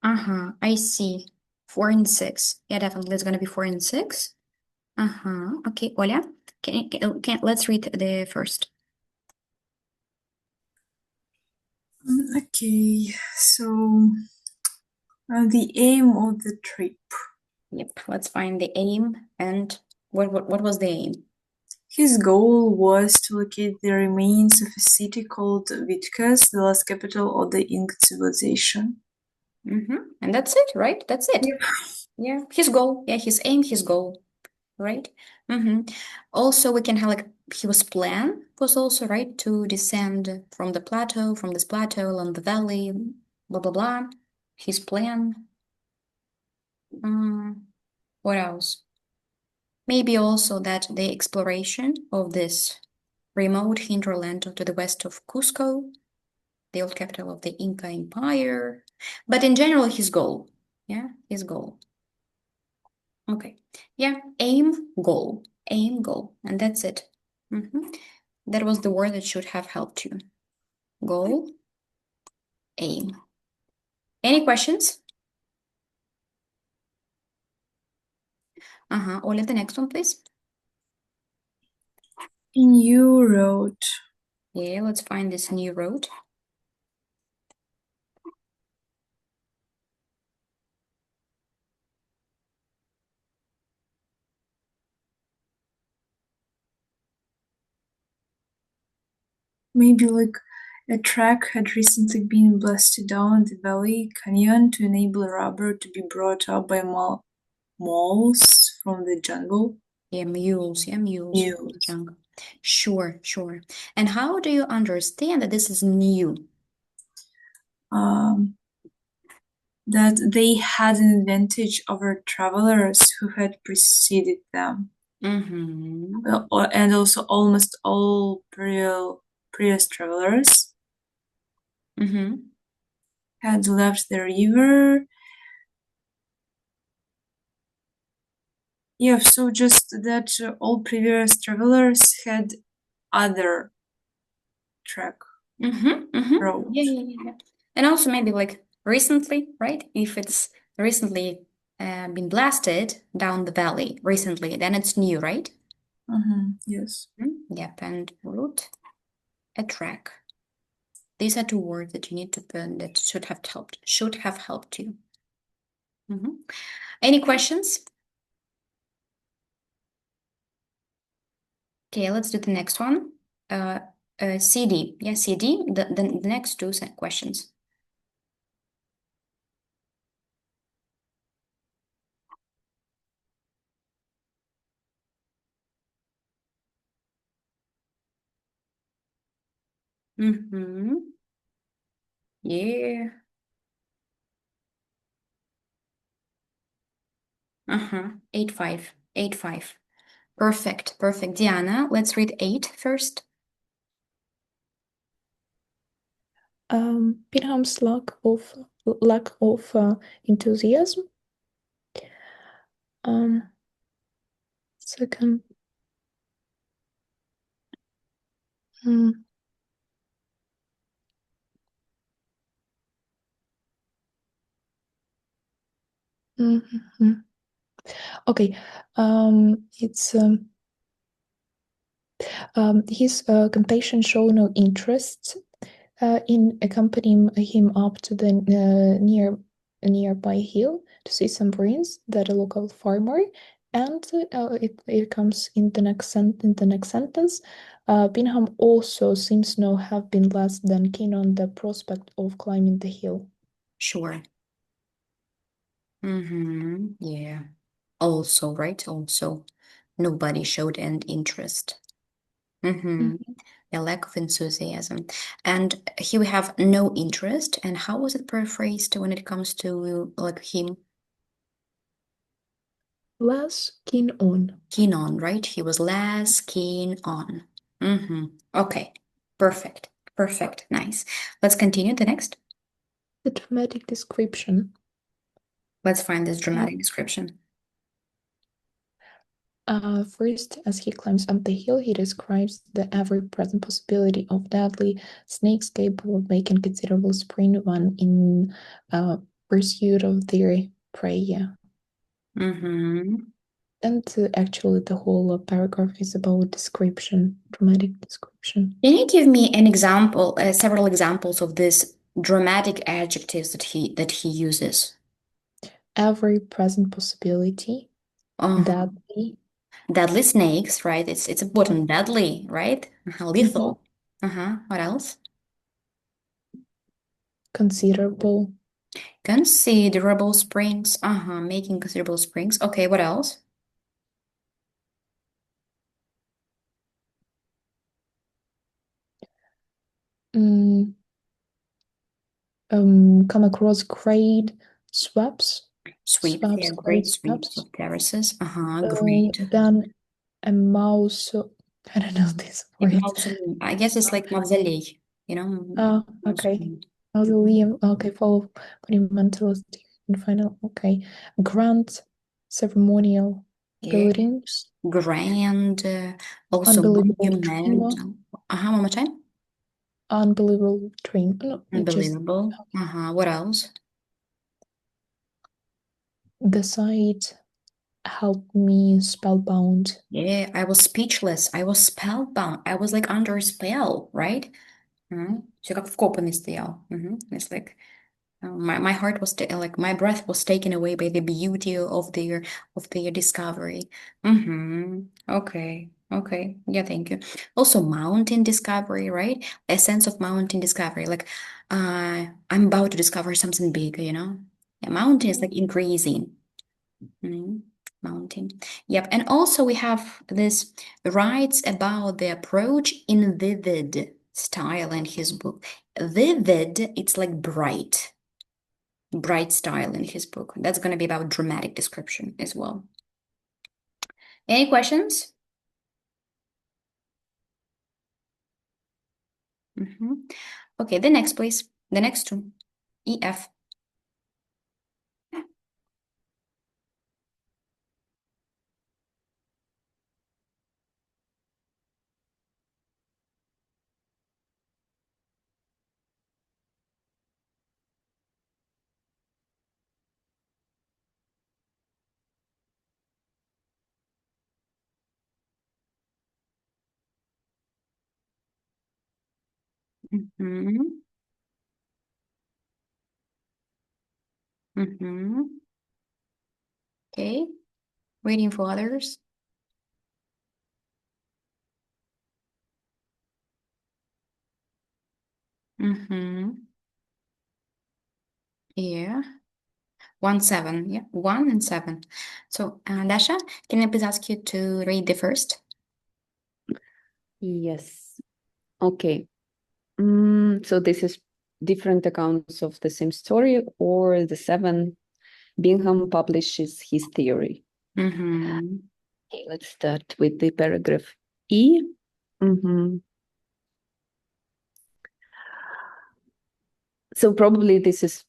I see. 4 and 6. Yeah, definitely it's gonna be 4 and 6. Okay, Oля, let's read the first. Okay, so the aim of the trip. Yep, let's find the aim and what was the aim? His goal was to locate the remains of a city called Vitkas, the last capital of the Inca civilization. And that's it, right? That's it. Yep. Yeah, his goal. Yeah, his aim, his goal, right? Also, we can have like his plan was also right to descend from the plateau, from this plateau along the valley, blah blah blah. His plan. What else? Maybe also that the exploration of this remote hinterland to the west of Cusco, the old capital of the Inca Empire. But in general, his goal. Yeah, his goal. Okay. Yeah, aim, goal, and that's it. That was the word that should have helped you. Goal, aim. Any questions? Oля, the next one, please. A new road. Yeah, let's find this new road. Maybe like a track had recently been blasted down the valley canyon to enable rubber to be brought up by moles from the jungle. Yeah, mules. Yeah, mules from the Mules. jungle. Sure, sure. And how do you understand that this is new? Um, that they had an advantage over travelers who had preceded them. Mm-hmm. And also almost all previous travelers Mm-hmm. had left the river. Yeah, so just that all previous travelers had other track road. Yeah, yeah, yeah, yeah. And also maybe like recently, right? If it's recently been blasted down the valley recently, then it's new, right? Yes. Yep, and route, a track. These are two words that you need to put that should have helped you. Any questions? Okay, let's do the next one. Uh, CD. Yeah, CD. The next two questions. Yeah. 8-5. 8-5. Perfect. Perfect. Diana, let's read 8 first. Pinham's lack of enthusiasm. Second. Mm, mhm. Okay. It's his compassion show no interest in accompanying him up to the nearby hill to see some brains that a local farmer. And it comes in the next sentence. Bingham also seems to have been less than keen on the prospect of climbing the hill. Sure. Yeah. Also, right? Also, nobody showed an interest. Mhm. A lack of enthusiasm. And here we have no interest. And how was it paraphrased when it comes to like him? Less keen on. Keen on, right? He was less keen on. Okay. Perfect. Perfect. Nice. Let's continue the next. The dramatic description. Let's find this dramatic description. First, as he climbs up the hill, he describes the ever-present possibility of deadly snakes capable of making considerable sprain when in pursuit of their prey, yeah. Mm-hmm. And actually, the whole paragraph is about description, dramatic description. Can you give me an example, several examples of this dramatic adjectives that he uses? Every present possibility, Uh-huh. deadly, Deadly snakes, right? It's important. Deadly, right? Lethal. Uh-huh. What else? considerable, Considerable springs. Uh-huh. Making considerable springs. Okay, what else? mm, come across great sweeps, Sweeps, yeah, great great sweeps sweeps. of terraces. Uh-huh, great. Then a mouse, I don't know this A word. mausoleum. I guess it's like mausoleum, you know? Oh, okay. Mausoleum. Mausoleum, okay, full of monumentalist and final, okay. Grand ceremonial Yeah. buildings, Grand, also unbelievable dream, monumental. Uh-huh, one more time. unbelievable dream. No, just Unbelievable. Uh-huh, what else? the sight helped me spellbound. Yeah, I was speechless. I was spellbound. I was like under a spell, right? Все как вкопанный стоял. It's like my heart was like my breath was taken away by the beauty of their discovery. Okay, okay, yeah, thank you. Also, mountain discovery, right? A sense of mountain discovery, like I'm about to discover something big, you know? A mountain is like increasing. Mountain. Yep. And also we have this writes about the approach in vivid style in his book. Vivid, it's like bright style in his book. That's going to be about dramatic description as well. Any questions? Okay, the next, please. The next two. EF. Mm-hmm. Mm-hmm. Okay, waiting for others. Mm-hmm. Yeah. 1, 7. Yeah, 1 and 7. So, Dasha, can I please ask you to read the first? Yes. Okay. So this is different accounts of the same story, or the 7, Bingham publishes his theory. Mm-hmm. Okay, let's start with the paragraph E. So probably this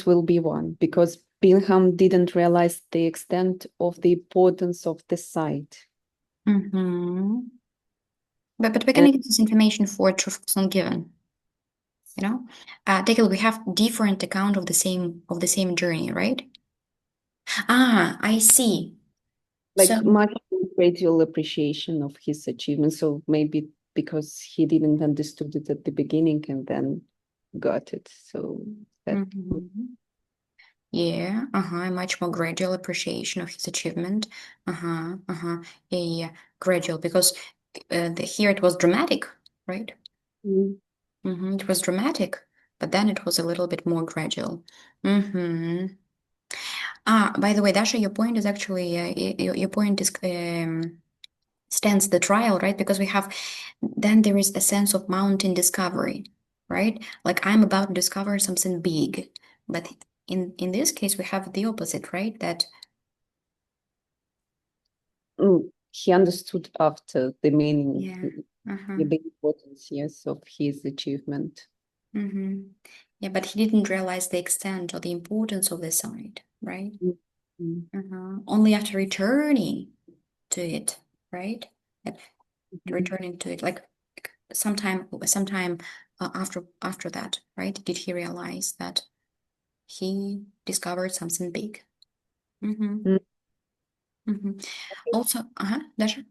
will be 1, because Bingham didn't realize the extent of the importance of the site. Mm-hmm. But we're gonna get this information for truth was not given. You know, take a look. We have different account of the same journey, right? I see. Like So, much gradual appreciation of his achievement. So maybe because he didn't understood it at the beginning and then got it. So that yeah, a much more gradual appreciation of his achievement. Yeah, gradual because here it was dramatic, right? It was dramatic, but then it was a little bit more gradual. By the way, Dasha, your point is actually your point is stands the trial, right? Because we have then there is a sense of mountain discovery, right? Like I'm about to discover something big, but in this case we have the opposite, right? That he understood after the meaning, yeah, the big importance, yes, of his achievement. yeah, but he didn't realize the extent or the importance of the site, right? Only after returning to it, right? Returning to it, like sometime after that, right? Did he realize that? he discovered something big. Mhm. Mm. Mhm. Also, Dasha?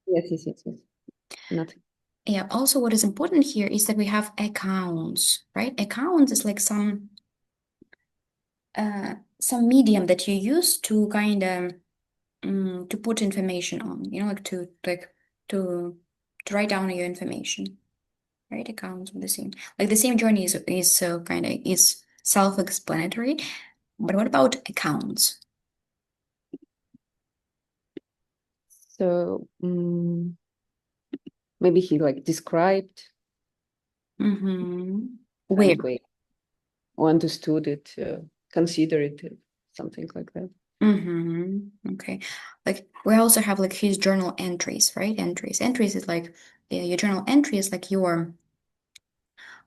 Yes. Nothing. Yeah, also what is important here is that we have accounts, right? Accounts is like some medium that you use to kind of to put information on, like to write down your information, right? Accounts of the same, like the same journey is kind of is self-explanatory, but what about accounts? So maybe he like described Where? kind of way or understood it, considered it, something like that. Okay. Like we also have like his journal entries, right? Entries is like your journal entry is like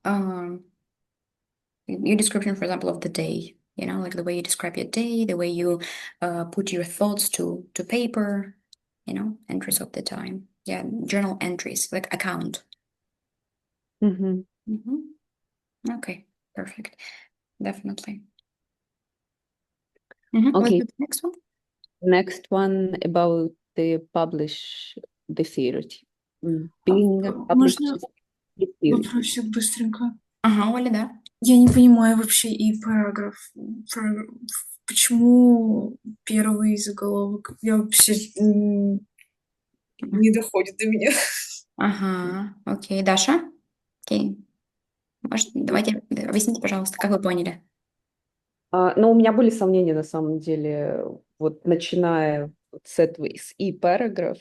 um your description, for example, of the day, like the way you describe your day, the way you put your thoughts to paper, entries of the time. Yeah, journal entries, like account. Mhm. Okay, perfect. Definitely. Let's Okay, do the next one. next one about the publish the theory. Being published Можно the theory. вопросик быстренько? Ага, Оля, да. Я не понимаю вообще и параграф. Почему первый заголовок? Я вообще не доходит до меня. Ага, окей. Даша? Окей. Может, давайте объясните, пожалуйста, как вы поняли? Но у меня были сомнения на самом деле, вот начиная вот с этого, с и параграф.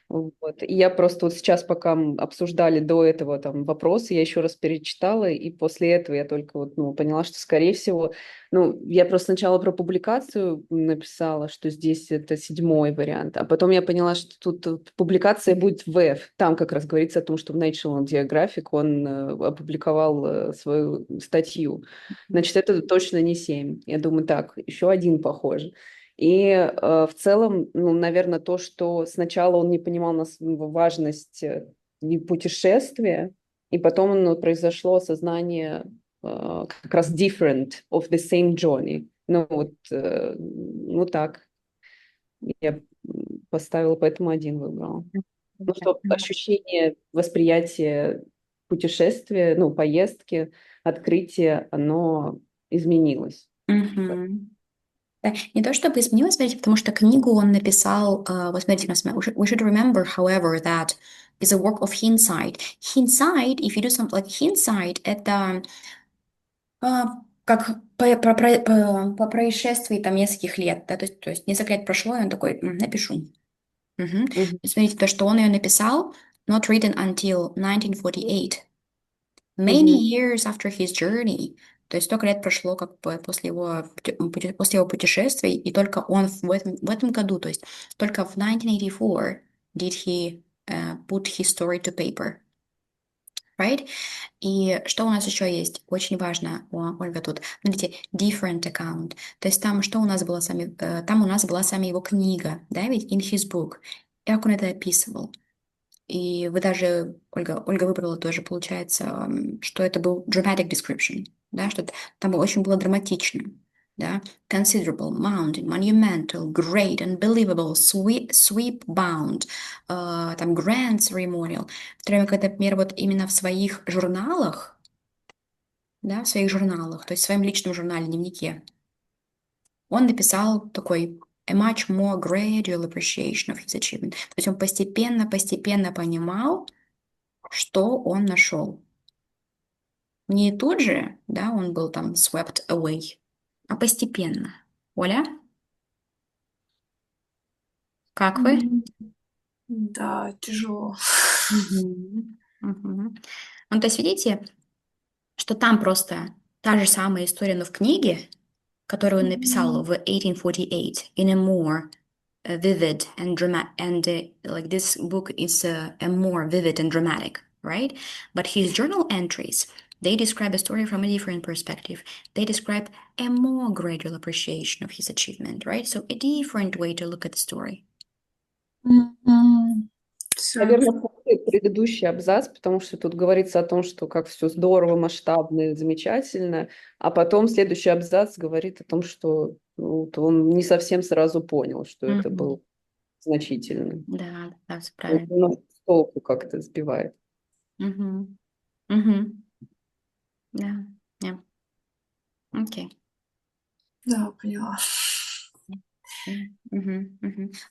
Вот. И я просто вот сейчас, пока обсуждали до этого там вопросы, я еще раз перечитала, и после этого я только вот, поняла, что, скорее всего, я просто сначала про публикацию написала, что здесь это 7-й вариант, а потом я поняла, что тут публикация будет в F. Там как раз говорится о том, что в National Geographic он опубликовал свою статью. Значит, это точно не 7. Я думаю, так, еще один похоже. И в целом, наверное, то, что сначала он не понимал важность путешествия, и потом произошло осознание как раз different of the same journey. Так. Я поставила, поэтому 1 выбрала. Что ощущение, восприятие путешествия, поездки, открытия, оно изменилось. Да, не то чтобы изменилось, смотрите, потому что книгу он написал, вот смотрите, we should remember, however, that is a work of hindsight. Hindsight, if you do something like hindsight, это как по происшествии там нескольких лет, да, то есть несколько лет прошло, и он такой, напишу. Смотрите, то, что он ее написал, not written until 1948. Many years after his journey. То есть столько лет прошло как бы после его путешествий, и только он в этом году, то есть только в 1984 did he put his story to paper. Right? И что у нас еще есть? Очень важно, Ольга, тут. Смотрите, different account. То есть там что у нас было там у нас была сами его книга, да, ведь in his book. И как он это описывал. И вы даже, Ольга выбрала тоже, получается, что это был dramatic description, да, что там очень было драматично, да, considerable, mountain, monumental, great, unbelievable, sweep bound, там grand ceremonial, в то время, когда, например, вот именно в своих журналах, да, в своих журналах, то есть в своем личном журнале, дневнике, он написал такой a much more gradual appreciation of his achievement. То есть он постепенно понимал, что он нашел. Не тут же, да, он был там swept away, а постепенно. Оля, как вы? Да, тяжело. Ну, то есть видите, что там просто та же самая история, но в книге, которую он написал в 1848, in a more vivid and dramatic, and like this book is a more vivid and dramatic, right? But his journal entries, they describe a story from a different perspective. They describe a more gradual appreciation of his achievement, right? So a different way to look at the story. Всё. Наверное, предыдущий абзац, потому что тут говорится о том, что как все здорово, масштабно, замечательно, а потом следующий абзац говорит о том, что ну, вот он не совсем сразу понял, что это Мгм. было значительно. Да, все Это правильно. немножко с толку как-то сбивает. Мгм. Мгм. Да, yeah. Okay. Да, поняла.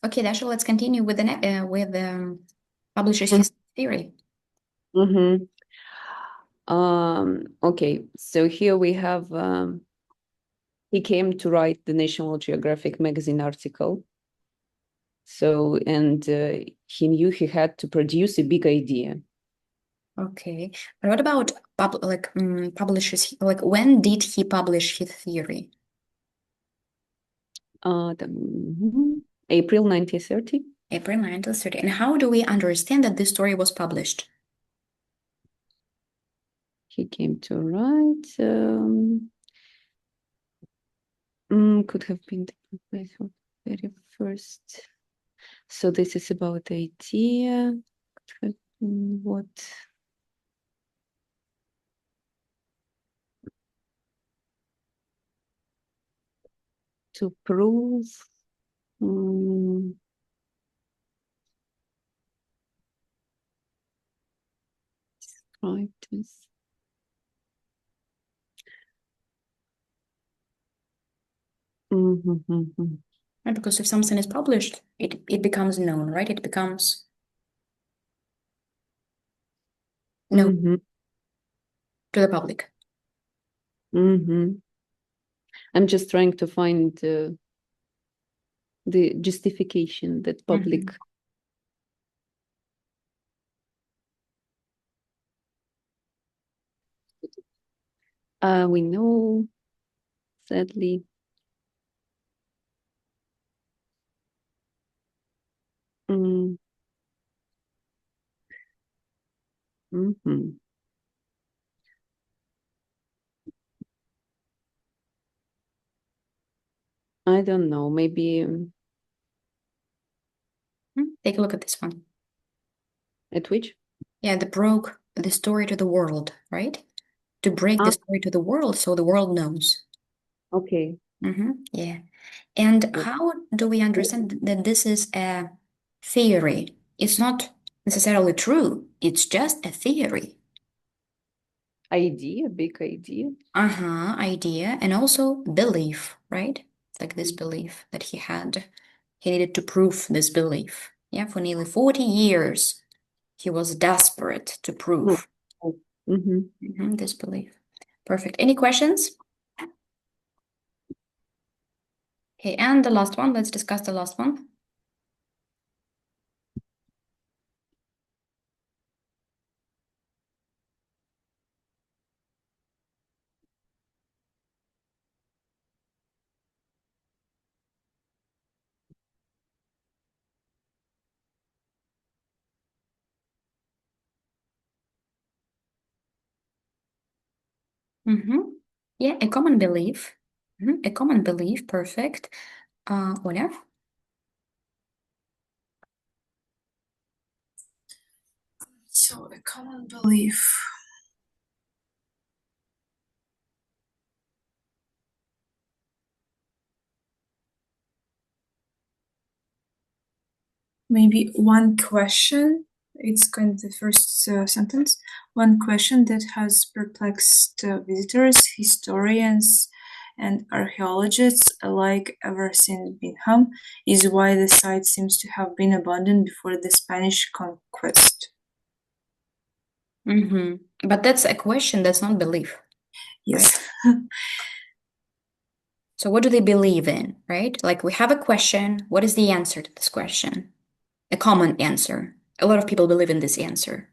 Okay, Dasha, let's continue with the publisher's theory. Мгм. Okay, so here we have he came to write the National Geographic magazine article. So, and he knew he had to produce a big idea. Okay, but what about publishes? Like, when did he publish his theory? April 1930. April 1930. And how do we understand that this story was published? He came to write. Could have been the place of very first. So this is about the idea. Could have been what? To prove. Describe this. Right, because if something is published, it becomes known, right? It becomes known to the public. I'm just trying to find the justification that public. We know, sadly. I don't know, maybe Take a look at this one. at which? Yeah, they broke the story to the world, right? To break the story to the world so the world knows. Okay. Yeah. And how do we understand that this is a theory? It's not necessarily true. It's just a theory. Idea, big idea. Idea, and also belief, right? Like this belief that he had. He needed to prove this belief. Yeah, for nearly 40 years, he was desperate to prove this belief. Perfect. Any questions? Okay, and the last one. Let's discuss the last one. Yeah, a common belief. A common belief. Perfect. Oля? So, a common belief. Maybe one question. It's kind of the first sentence. One question that has perplexed visitors, historians, and archaeologists alike ever since Bingham is why the site seems to have been abandoned before the Spanish conquest. But that's a question, that's not belief. Yes. So what do they believe in, right? Like we have a question. What is the answer to this question? A common answer. A lot of people believe in this answer.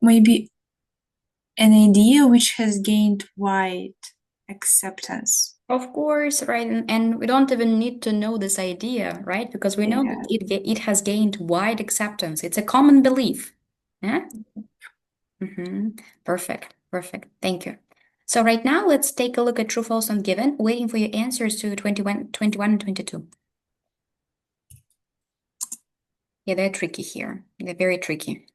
Maybe an idea which has gained wide acceptance. Of course, right? And we don't even need to know this idea, right? Because we know that it has gained wide acceptance. It's a common belief. Yeah? Perfect, perfect. Thank you. So right now, let's take a look at true, false, and given, waiting for your answers to 21 and 22. Yeah, they're tricky here. They're very tricky.